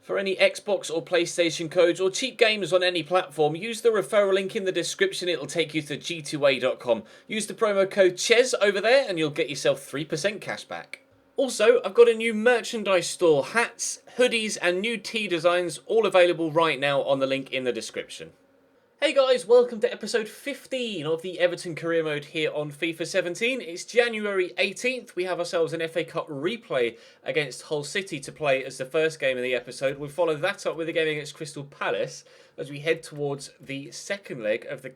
For any Xbox or PlayStation codes or cheap games on any platform, use the referral link in the description. It'll take you to g2a.com. Use the promo code CHES over there and you'll get yourself 3% cash back. Also, I've got a new merchandise store, hats, hoodies and new tee designs, all available right now on the link in the description. Hey guys, welcome to episode 15 of the Everton career mode here on FIFA 17. It's January 18th. We have ourselves an FA Cup replay against Hull City to play as the first game of the episode. We'll follow that up with a game against Crystal Palace as we head towards the second leg of the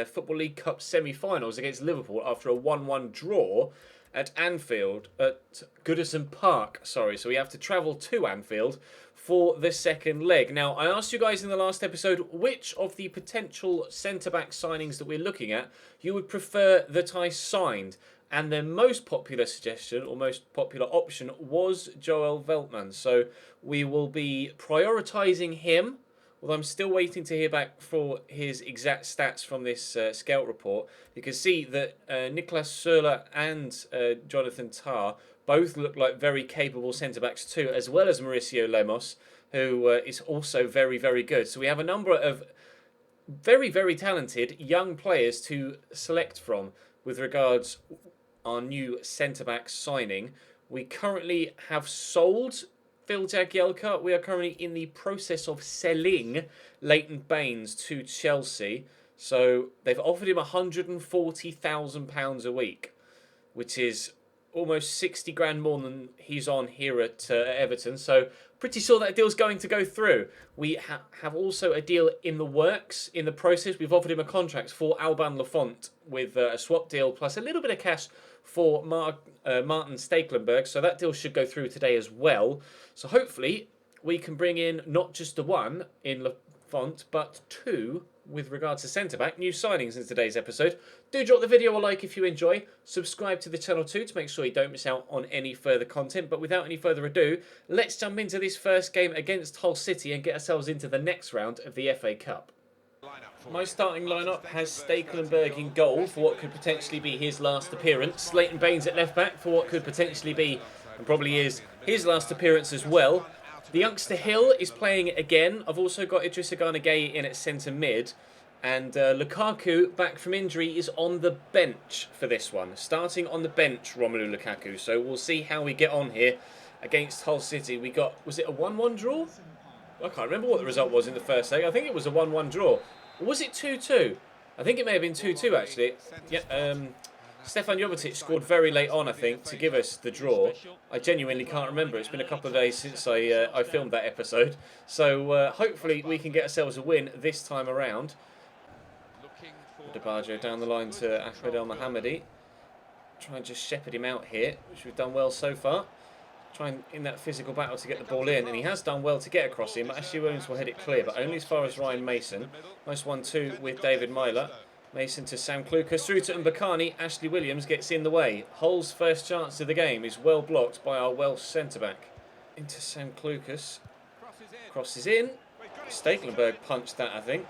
Football League Cup semi-finals against Liverpool after a 1-1 draw at Goodison Park. So we have to travel to Anfield for the second leg. Now, I asked you guys in the last episode which of the potential centre-back signings that we're looking at you would prefer that I signed. And their most popular suggestion, or most popular option, was Joel Veltman. So we will be prioritising him. Well, I'm still waiting to hear back for his exact stats from this scout report. You can see that Nicolas Söler and Jonathan Tah both look like very capable centre-backs too, as well as Mauricio Lemos, who is also very, very good. So we have a number of very, very talented young players to select from with regards our new centre-back signing. We currently have sold Phil Jagielka. We are currently in the process of selling Leighton Baines to Chelsea. So they've offered him £140,000 a week, which is almost 60 grand more than he's on here at Everton. So pretty sure that deal's going to go through. We have also a deal in the works, in the process. We've offered him a contract for Alban Lafont with a swap deal plus a little bit of cash for Martin Stekelenburg. So that deal should go through today as well. So hopefully we can bring in not just the one in Lafont, but two with regards to centre-back. New signings in today's episode. Do drop the video a like if you enjoy. Subscribe to the channel too to make sure you don't miss out on any further content. But without any further ado, let's jump into this first game against Hull City and get ourselves into the next round of the FA Cup. My starting lineup has Stekelenburg in goal for what could potentially be his last appearance. Leighton Baines at left back for what could potentially be, and probably is, his last appearance as well. The youngster Hill is playing again. I've also got Idrissa Gana Gueye in at centre mid. And Lukaku, back from injury, is on the bench for this one. Starting on the bench, Romelu Lukaku. So we'll see how we get on here against Hull City. We got, was it a 1-1 draw? I can't remember what the result was in the first leg. I think it was a 1-1 draw. Or was it 2-2? I think it may have been 2-2 actually. Yeah, Stefan Jovetic scored very late on, I think, to give us the draw. I genuinely can't remember. It's been a couple of days since I filmed that episode. So hopefully we can get ourselves a win this time around. DeBarjo down the line to Ahmed El Mohammadi. Try and just shepherd him out here, which we've done well so far. Trying in that physical battle to get the ball in, and he has done well to get across him. Ashley Williams will head it clear, but only as far as Ryan Mason. Nice 1-2 with David Myler. Mason to Sam Klukas, through to Mbakani. Ashley Williams gets in the way. Hull's first chance of the game is well blocked by our Welsh centre-back. Into Sam Klukas. Crosses in. Stekelenburg punched that, I think.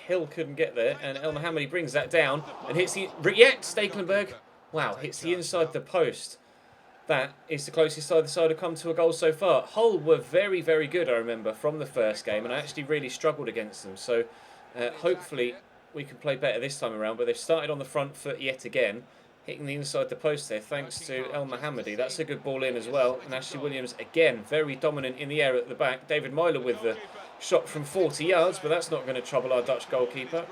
Hill couldn't get there, and El Mohammadi brings that down and hits the... Yet Stekelenburg, wow, hits the inside the post. That is the closest either side have come to a goal so far. Hull were very, very good, I remember, from the first game, and I actually really struggled against them. So hopefully we can play better this time around, but they've started on the front foot yet again, hitting the inside the post there, thanks to El Mohammadi. That's a good ball in as well, and Ashley Williams, again, very dominant in the air at the back. David Myler with the shot from 40 yards, but that's not going to trouble our Dutch goalkeeper.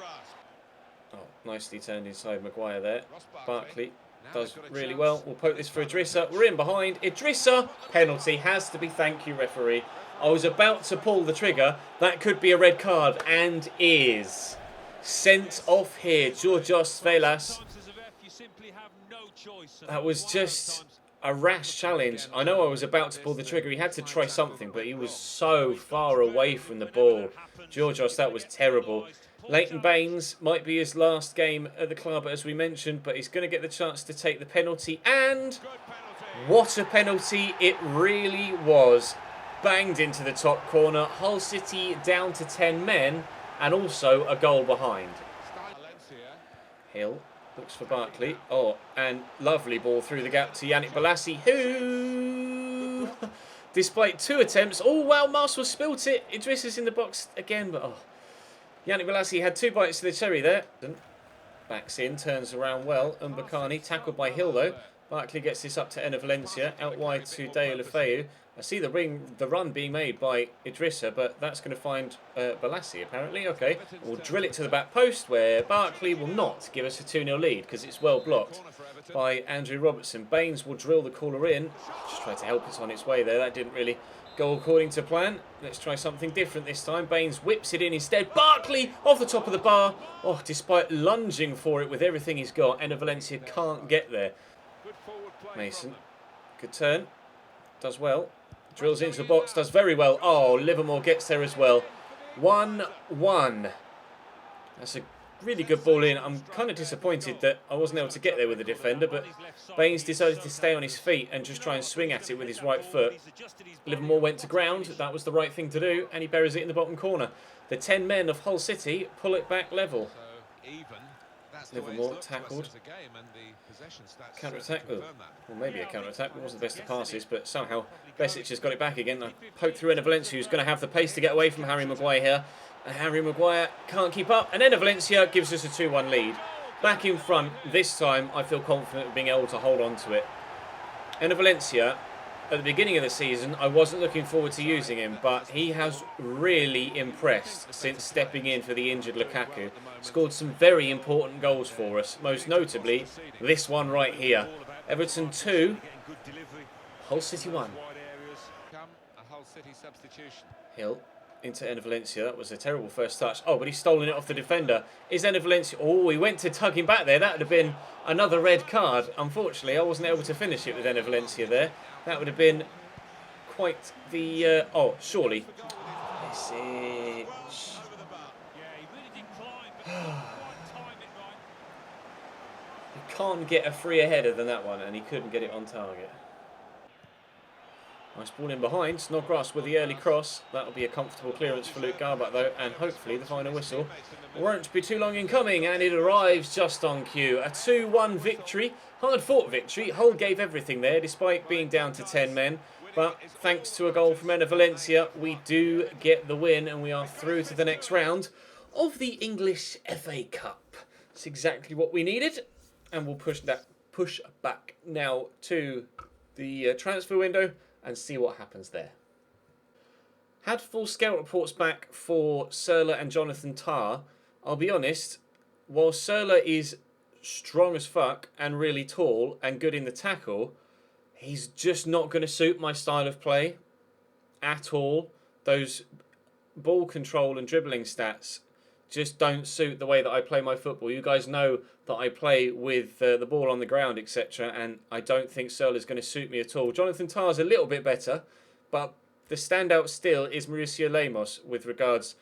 Oh, nicely turned inside Maguire there. Barkley does really well. We'll poke this for Idrissa. We're in behind. Idrissa, penalty, has to be. Thank you, referee. I was about to pull the trigger. That could be a red card, and is. Sent off here, Georgios Velas. That was just a rash challenge. I know I was about to pull the trigger. He had to try something, but he was so far away from the ball. Georgios, that was terrible. Leighton Baines might be his last game at the club, as we mentioned, but he's going to get the chance to take the penalty. And what a penalty it really was. Banged into the top corner. Hull City down to 10 men, and also a goal behind. Hill looks for Barkley. Oh, and lovely ball through the gap to Yannick Bolasie, who despite 2 attempts. Oh, wow, Marcel spilt it. Idrissa's in the box again, but oh. Yannick Bolasie had 2 bites to the cherry there. Backs in, turns around well. Mbakani, tackled by Hill though. Barkley gets this up to Enna Valencia, out wide to Deo Lefeu. I see the run being made by Idrissa, but that's going to find Bolasie apparently. Okay, we'll drill it to the back post where Barkley will not give us a 2-0 lead because it's well blocked by Andrew Robertson. Baines will drill the caller in. Just tried to help it on its way there. That didn't really go according to plan. Let's try something different this time. Baines whips it in instead. Barkley off the top of the bar. Oh, despite lunging for it with everything he's got, Enna Valencia can't get there. Mason, good turn, does well, drills into the box, does very well. Oh, Livermore gets there as well. 1-1. That's a really good ball in. I'm kind of disappointed that I wasn't able to get there with the defender, but Baines decided to stay on his feet and just try and swing at it with his right foot. Livermore went to ground. That was the right thing to do, and he buries it in the bottom corner. The 10 men of Hull City pull it back level. Livermore tackled. Counter-attack. Well, maybe a counter-attack. It wasn't the best of passes, but somehow Besic has got it back again. I poked through Enna Valencia, who's going to have the pace to get away from Harry Maguire here. And Harry Maguire can't keep up. And Enna Valencia gives us a 2-1 lead. Back in front. This time, I feel confident of being able to hold on to it. Enna Valencia, at the beginning of the season, I wasn't looking forward to using him, but he has really impressed since stepping in for the injured Lukaku. Scored some very important goals for us, most notably this one right here. Everton 2, Hull City 1. Hill into Enna Valencia. That was a terrible first touch. Oh, but he's stolen it off the defender. Is Enna Valencia... Oh, he went to tug him back there. That would have been another red card. Unfortunately, I wasn't able to finish it with Enna Valencia there. That would have been quite the... oh, surely. Besic. He can't get a freer header than that one, and he couldn't get it on target. Nice ball in behind. Snodgrass with the early cross. That'll be a comfortable clearance for Luke Garbutt though, and hopefully the final whistle won't be too long in coming, and it arrives just on cue. A 2-1 victory. Hard-fought victory. Hull gave everything there despite being down to 10 men. But thanks to a goal from Enna Valencia, we do get the win, and we are through to the next round of the English FA Cup. That's exactly what we needed, and we'll push back now to the transfer window and see what happens there. Had full scout reports back for Serler and Jonathan Tah. I'll be honest, while Serler is strong as fuck and really tall and good in the tackle, he's just not going to suit my style of play at all. Those ball control and dribbling stats just don't suit the way that I play my football. You guys know that I play with the ball on the ground, etc. And I don't think Serler's going to suit me at all. Jonathan Tah's a little bit better, but the standout still is Mauricio Lemos with regards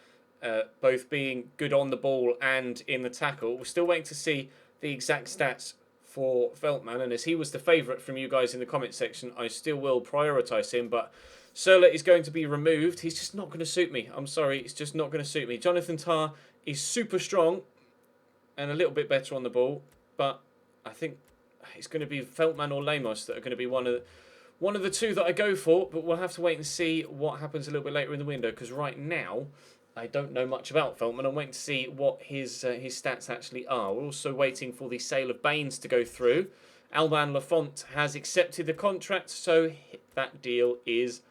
both being good on the ball and in the tackle. We're still waiting to see the exact stats for Veltman, and as he was the favourite from you guys in the comment section, I still will prioritise him, but Serler is going to be removed. He's just not going to suit me. I'm sorry, it's just not going to suit me. Jonathan Tah is super strong and a little bit better on the ball, but I think it's going to be Veltman or Lemos that are going to be one of the two that I go for, but we'll have to wait and see what happens a little bit later in the window, because right now I don't know much about Veltman. I'm waiting to see what his stats actually are. We're also waiting for the sale of Baines to go through. Alban Lafont has accepted the contract, so that deal is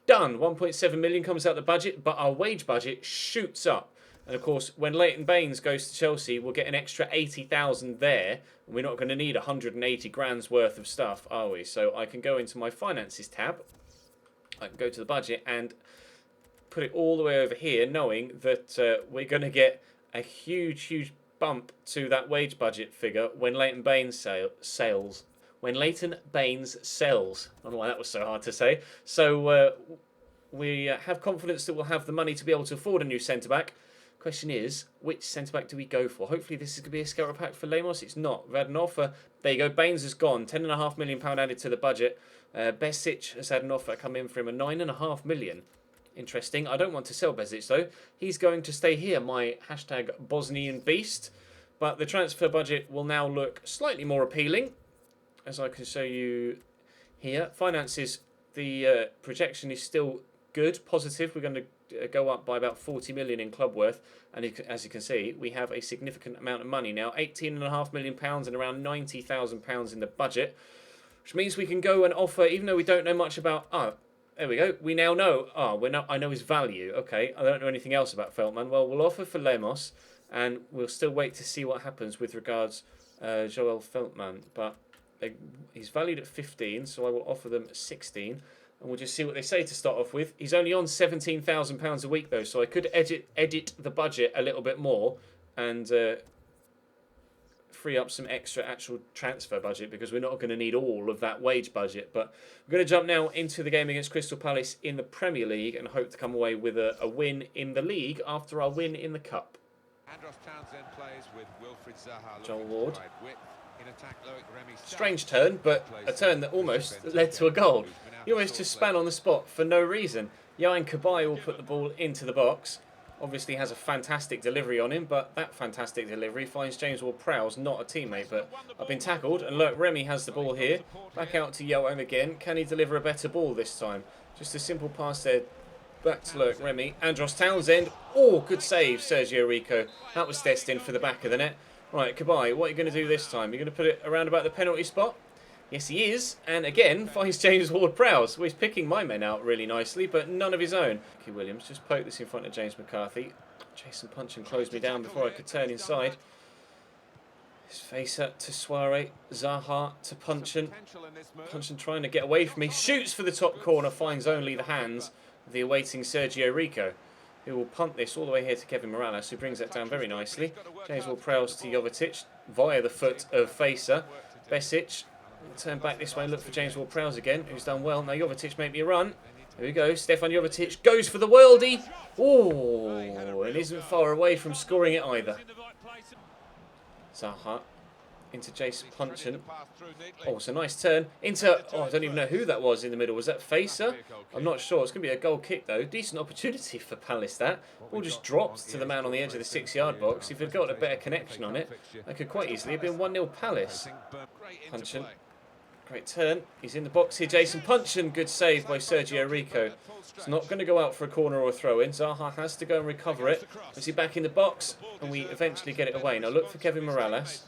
done. 1.7 million comes out the budget, but our wage budget shoots up. And of course, when Leighton Baines goes to Chelsea, we'll get an extra 80,000 there. And we're not going to need 180 grand's worth of stuff, are we? So I can go into my finances tab. I can go to the budget and put it all the way over here, knowing that we're going to get a huge bump to that wage budget figure when Leighton Baines sells. When Leighton Baines sells. I don't know why that was so hard to say. So we have confidence that we'll have the money to be able to afford a new centre-back. Question is, which centre-back do we go for? Hopefully this is going to be a scouter pack for Lemos. It's not. We've had an offer. There you go. Baines is gone. £10.5 million added to the budget. Besic has had an offer come in for him, a £9.5 million. Interesting. I don't want to sell Besic though. He's going to stay here, my hashtag Bosnian beast. But the transfer budget will now look slightly more appealing, as I can show you here. Finances the projection is still good, positive. We're going to go up by about 40 million in club worth, and as you can see, we have a significant amount of money now, £18.5 million and around £90,000 in the budget, which means we can go and offer, even though we don't know much about. There we go. We now know. I know his value. Okay, I don't know anything else about Veltman. Well, we'll offer for Lemos, and we'll still wait to see what happens with regards Joel Veltman, but he's valued at 15, so I will offer them 16, and we'll just see what they say to start off with. He's only on £17,000 a week though, so I could edit the budget a little bit more and free up some extra actual transfer budget, because we're not going to need all of that wage budget. But we're going to jump now into the game against Crystal Palace in the Premier League and hope to come away with a win in the league after our win in the Cup. Joel Ward. Strange turn, but a turn that almost led to a goal. He almost just span on the spot for no reason. Yohan Cabaye will put the ball into the box. Obviously has a fantastic delivery on him, but that fantastic delivery finds James Ward-Prowse, not a teammate. But I've been tackled, and look, Remy has the ball here. Back out to Yohan again. Can he deliver a better ball this time? Just a simple pass there. Back to Lurk Remy. Andros Townsend. Oh, good save, Sergio Rico. That was destined for the back of the net. Right, Cabaye, what are you going to do this time? You're going to put it around about the penalty spot? Yes, he is. And again, finds James Ward-Prowse. Well, he's picking my men out really nicely, but none of his own. Nicky Williams just poked this in front of James McCarthy. Jason Puncheon closed me down before I could turn inside. His face up to Soiree. Zaha to Puncheon. Puncheon trying to get away from me. Shoots for the top corner, finds only the hands of the awaiting Sergio Rico, who will punt this all the way here to Kevin Morales, who brings that down very nicely. James Ward-Prowse to Jovetic via the foot of Facer. Besic will turn back this way and look for James Ward-Prowse again, who's done well. Now Jovetic make me a run. Here we go. Stefan Jovetic goes for the worldie. Oh, and isn't far away from scoring it either. Zaha into Jason Puncheon. Oh, it's a nice turn. Into, I don't even know who that was in the middle. Was that Facer? I'm not sure. It's going to be a goal kick, though. Decent opportunity for Palace, that. Ball just dropped to the man on the edge of the 6-yard box. If he'd got a better connection on it, that could quite easily have been 1-0 Palace. Puncheon. Great turn. He's in the box here. Jason Puncheon. Good save by Sergio Rico. It's not going to go out for a corner or a throw-in. Zaha has to go and recover it. Is he back in the box? And we eventually get it away. Now look for Kevin Morales.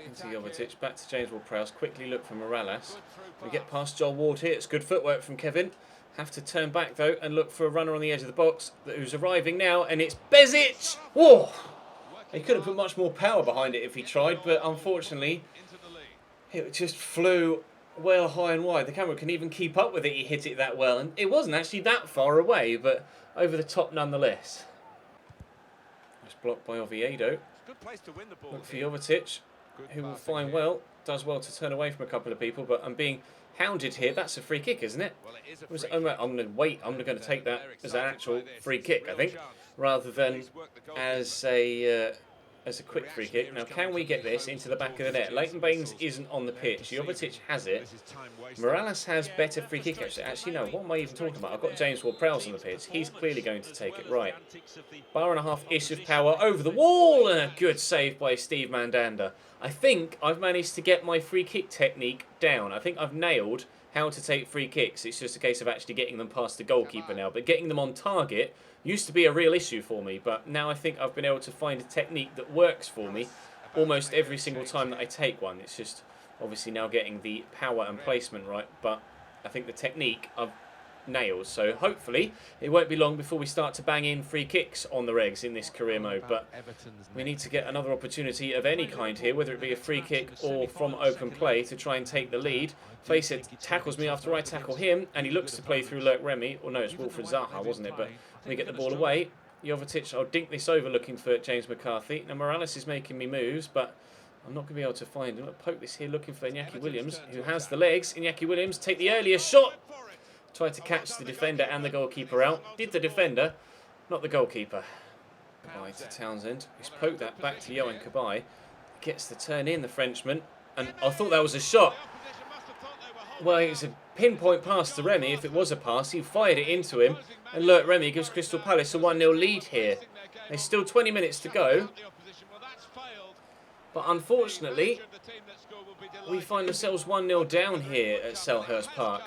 Into Jovetic, back to James Ward-Prowse. Quickly look for Morales. We get past Joel Ward here. It's good footwork from Kevin. Have to turn back though and look for a runner on the edge of the box who's arriving now, and it's Besic. Whoa! He could have put much more power behind it if he tried, but unfortunately it just flew well high and wide. The camera can even keep up with it. He hit it that well, and it wasn't actually that far away, but over the top nonetheless. It's blocked by Oviedo. Look for Jovetic, who will find does well to turn away from a couple of people, but I'm being hounded here. That's a free kick, isn't it? I'm going to wait. I'm going to take that as an actual free kick, I think, rather than as a quick free kick. Now, can we get this into the back of the net? Leighton Baines isn't on the pitch. Jovetic has it. Morales has better free kick, actually. Actually, no, what am I even talking about? I've got James Ward-Prowse on the pitch. He's clearly going to take it right. Bar and a half-ish of power over the wall, and a good save by Steve Mandanda. I think I've managed to get my free kick technique down. I think I've nailed how to take free kicks. It's just a case of actually getting them past the goalkeeper now. But getting them on target used to be a real issue for me, but now I think I've been able to find a technique that works for me almost every single time that I take one. It's just obviously now getting the power and placement right, but I think the technique I've nailed. So hopefully it won't be long before we start to bang in free kicks on the regs in this career mode, but we need to get another opportunity of any kind here, whether it be a free kick or from open play, to try and take the lead. Face it, tackles me after I tackle him, and he looks to play through Lurk Remy. Or no, it's Wilfred Zaha, wasn't it? But we get the ball away. Jovetic, I'll dink this over looking for James McCarthy. Now Morales is making me moves, but I'm not going to be able to find him. I'll poke this here looking for Iñaki Williams, who has the legs. Iñaki Williams take the earlier shot. Tried to catch the defender and the goalkeeper out. Did the defender, not the goalkeeper. Cabaye to Townsend. He's poked that back to Yohan Cabaye. Gets the turn in, the Frenchman. And I thought that was a shot. Well, it was a pinpoint pass to Remy. If it was a pass, he fired it into him. And Lurk Remy gives Crystal Palace a 1-0 lead here. There's still 20 minutes to go. But unfortunately, we find ourselves 1-0 down here at Selhurst Park.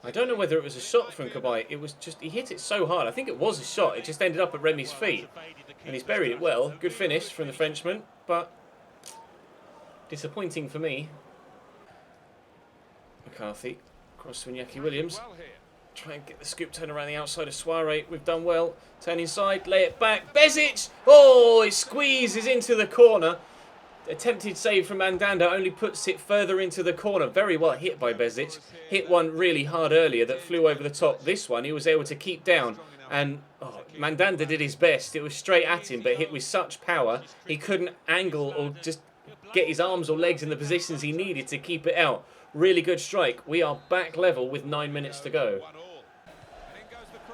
I don't know whether it was a shot from Kabay. It was just, he hit it so hard. I think it was a shot. It just ended up at Remy's feet. And he's buried it well. Good finish from the Frenchman, but disappointing for me. McCarthy, cross to Iñaki Williams. Try and get the scoop turn around the outside of Soiree. We've done well. Turn inside, lay it back. Bezic! Oh, it squeezes into the corner. Attempted save from Mandanda only puts it further into the corner. Very well hit by Bezic. Hit one really hard earlier that flew over the top. This one he was able to keep down. And Mandanda did his best. It was straight at him, but hit with such power. He couldn't angle or just get his arms or legs in the positions he needed to keep it out. Really good strike. We are back level with 9 minutes to go.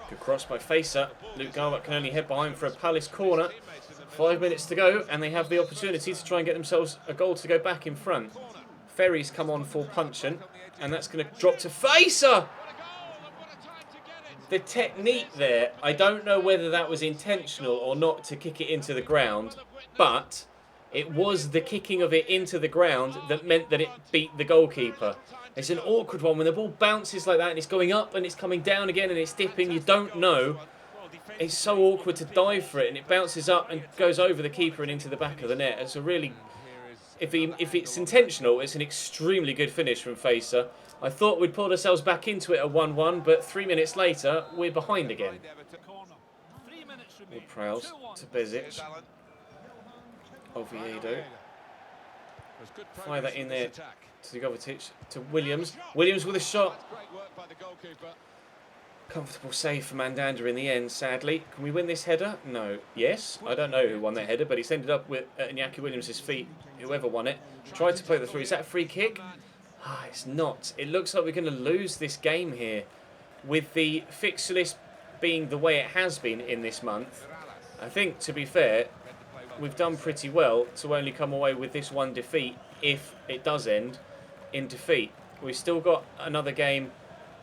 Good cross by Facer. Luke Garbutt can only head behind for a Palace corner. 5 minutes to go, and they have the opportunity to try and get themselves a goal to go back in front. Ferry's come on for Puncheon, and that's going to drop to Facer! The technique there, I don't know whether that was intentional or not to kick it into the ground, but it was the kicking of it into the ground that meant that it beat the goalkeeper. It's an awkward one when the ball bounces like that and it's going up and it's coming down again and it's dipping. You don't know. It's so awkward to dive for it, and it bounces up and goes over the keeper and into the back of the net. It's a really, if it's intentional, it's an extremely good finish from Facer. I thought we'd pulled ourselves back into it at 1-1, but 3 minutes later, we're behind again. Prowse to Bezic. Oviedo. Fire that in there to Jovetic, to Williams. Williams with a shot. Comfortable save for Mandanda in the end, sadly. Can we win this header? No. Yes. I don't know who won that header, but it's ended up with Iñaki Williams' feet. Whoever won it. Tried to play the through. Is that a free kick? Ah, it's not. It looks like we're going to lose this game here. With the fixture list being the way it has been in this month, I think, to be fair, we've done pretty well to only come away with this one defeat, if it does end in defeat. We've still got another game,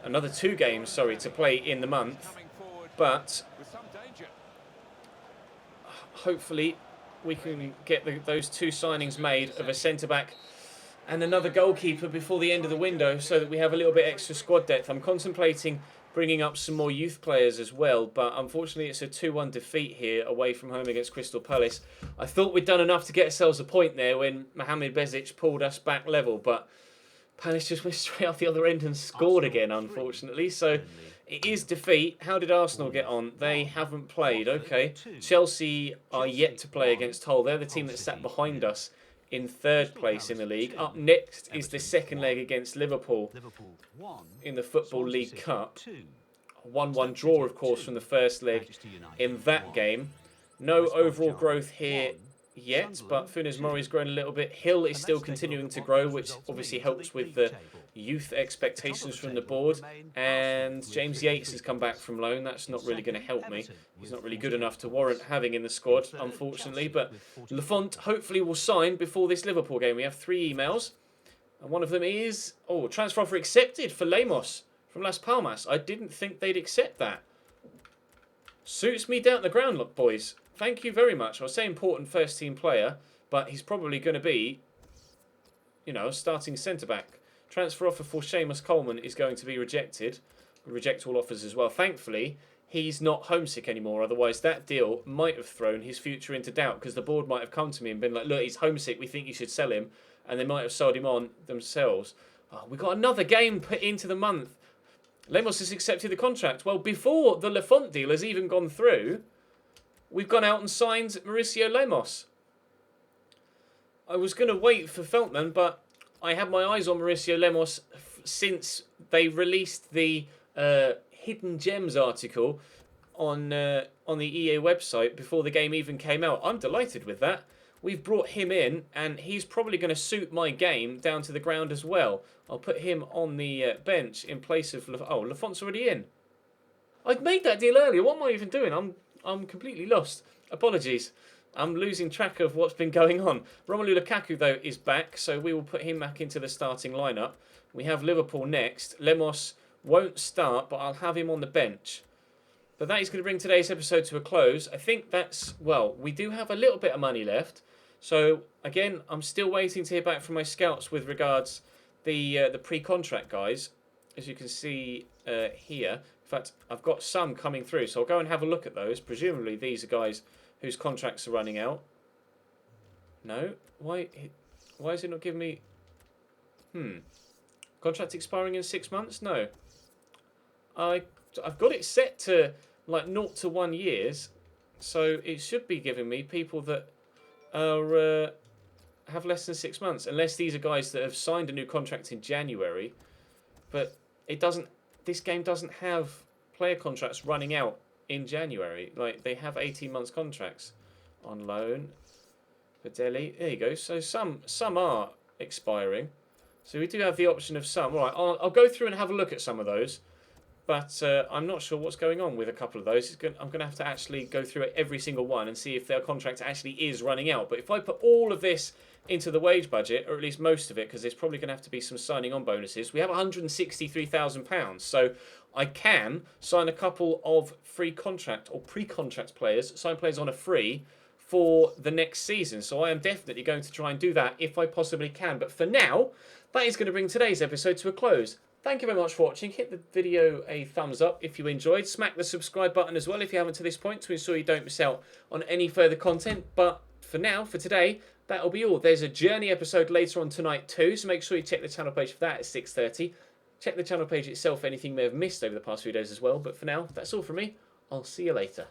another 2 games, sorry, to play in the month, but hopefully we can get those 2 signings made of a centre-back and another goalkeeper before the end of the window, so that we have a little bit extra squad depth. I'm contemplating bringing up some more youth players as well, but unfortunately it's a 2-1 defeat here away from home against Crystal Palace. I thought we'd done enough to get ourselves a point there when Mohamed Bezic pulled us back level, but Palace just went straight off the other end and scored again, unfortunately. So it is defeat. How did Arsenal get on? They haven't played. Okay. Chelsea are yet to play against Hull. They're the team that sat behind us in 3rd place in the league. Up next is the second leg against Liverpool in the Football League Cup. A 1-1 draw, of course, from the first leg in that game. No overall growth here yet, but Funes Mori's grown a little bit. Hill is still continuing to grow, which obviously helps with the youth expectations from the board. And James Yates has come back from loan. That's not really going to help me. He's not really good enough to warrant having in the squad, unfortunately. But Lafont hopefully will sign before this Liverpool game. We have 3 emails. And one of them is, transfer offer accepted for Lemos from Las Palmas. I didn't think they'd accept that. Suits me down to the ground, look, boys. Thank you very much. I was saying important first-team player, but he's probably going to be, a starting centre-back. Transfer offer for Seamus Coleman is going to be rejected. We reject all offers as well. Thankfully, he's not homesick anymore. Otherwise, that deal might have thrown his future into doubt, because the board might have come to me and been like, look, he's homesick. We think you should sell him. And they might have sold him on themselves. We got another game put into the month. Lemos has accepted the contract. Well, before the Lafont deal has even gone through, we've gone out and signed Mauricio Lemos. I was going to wait for Feltman, but I had my eyes on Mauricio Lemos since they released the Hidden Gems article on the EA website before the game even came out. I'm delighted with that. We've brought him in, and he's probably going to suit my game down to the ground as well. I'll put him on the bench in place of... Lafont's already in. I'd made that deal earlier. What am I even doing? I'm completely lost. Apologies. I'm losing track of what's been going on. Romelu Lukaku, though, is back, so we will put him back into the starting lineup. We have Liverpool next. Lemos won't start, but I'll have him on the bench. But that is going to bring today's episode to a close. I think that's... we do have a little bit of money left. So again, I'm still waiting to hear back from my scouts with regards the pre-contract guys, as you can see here. In fact, I've got some coming through, so I'll go and have a look at those. Presumably, these are guys whose contracts are running out. No, why is it not giving me? Contract expiring in 6 months? No, I've got it set to like 0 to 1 years, so it should be giving me people that are have less than 6 months, unless these are guys that have signed a new contract in January. But it doesn't. This game doesn't have player contracts running out in January. Like, they have 18 months contracts on loan for Delhi. There you go. So some are expiring. So we do have the option of some. All right, I'll go through and have a look at some of those. But I'm not sure what's going on with a couple of those. I'm going to have to actually go through every single one and see if their contract actually is running out. But if I put all of this into the wage budget, or at least most of it, because there's probably going to have to be some signing on bonuses, we have £163,000. So I can sign a couple of free contract or pre-contract players, sign players on a free for the next season. So I am definitely going to try and do that if I possibly can. But for now, that is going to bring today's episode to a close. Thank you very much for watching. Hit the video a thumbs up if you enjoyed. Smack the subscribe button as well if you haven't to this point to ensure you don't miss out on any further content. But for now, for today, that'll be all. There's a Journey episode later on tonight too, so make sure you check the channel page for that at 6:30. Check the channel page itself for anything you may have missed over the past few days as well. But for now, that's all from me. I'll see you later.